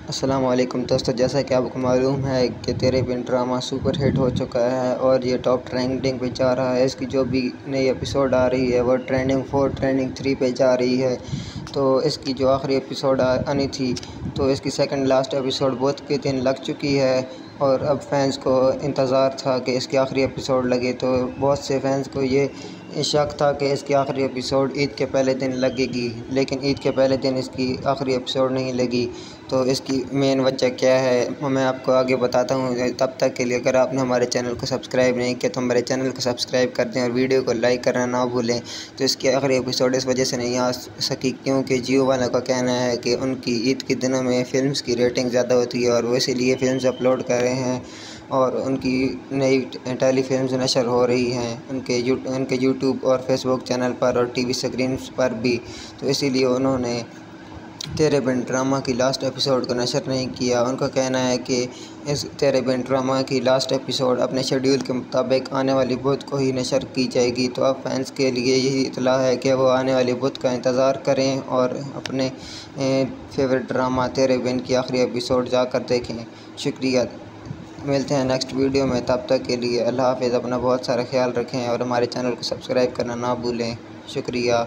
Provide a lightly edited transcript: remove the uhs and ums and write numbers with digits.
अस्सलाम वालेकुम दोस्तों, जैसा कि आपको मालूम है कि तेरे बिन ड्रामा सुपर हिट हो चुका है और ये टॉप ट्रेंडिंग पे जा रहा है। इसकी जो भी नई एपिसोड आ रही है वो ट्रेंडिंग 4 ट्रेंडिंग 3 पे जा रही है। तो इसकी जो आखिरी एपिसोड आनी थी तो इसकी सेकंड लास्ट एपिसोड बहुत के दिन लग चुकी है और अब फैंस को इंतज़ार था कि इसकी आखिरी एपिसोड लगे। तो बहुत से फैंस को ये शक था कि इसकी आखिरी एपिसोड ईद के पहले दिन लगेगी, लेकिन ईद के पहले दिन इसकी आखिरी एपिसोड नहीं लगी। तो इसकी मेन वजह क्या है मैं आपको आगे बताता हूँ। तब तक के लिए अगर आपने हमारे चैनल को सब्सक्राइब नहीं किया तो हमारे चैनल को सब्सक्राइब कर दें और वीडियो को लाइक करना ना भूलें। तो इसकी आखिरी एपिसोड इस वजह से नहीं आ सकी क्योंकि जियो वालों का कहना है कि उनकी ईद के दिनों में फ़िल्म्स की रेटिंग ज़्यादा होती है और वो इसीलिए फ़िल्म्स अपलोड कर रहे हैं और उनकी नई टेलीफिल्म्स नशर हो रही हैं उनके यूट्यूब और फेसबुक चैनल पर और टीवी स्क्रीन्स पर भी। तो इसीलिए उन्होंने तेरे बिन ड्रामा की लास्ट एपिसोड को नशर नहीं किया। उनका कहना है कि इस तेरे बिन ड्रामा की लास्ट एपिसोड अपने शेड्यूल के मुताबिक आने वाली बुध को ही नशर की जाएगी। तो अब फैंस के लिए यही इतला है कि वो आने वाली बुध का इंतज़ार करें और अपने फेवरेट ड्रामा तेरे बिन की आखिरी एपिसोड जाकर देखें। शुक्रिया, मिलते हैं नेक्स्ट वीडियो में। तब तक के लिए अल्लाह हाफ़िज़। अपना बहुत सारा ख्याल रखें और हमारे चैनल को सब्सक्राइब करना ना भूलें। शुक्रिया।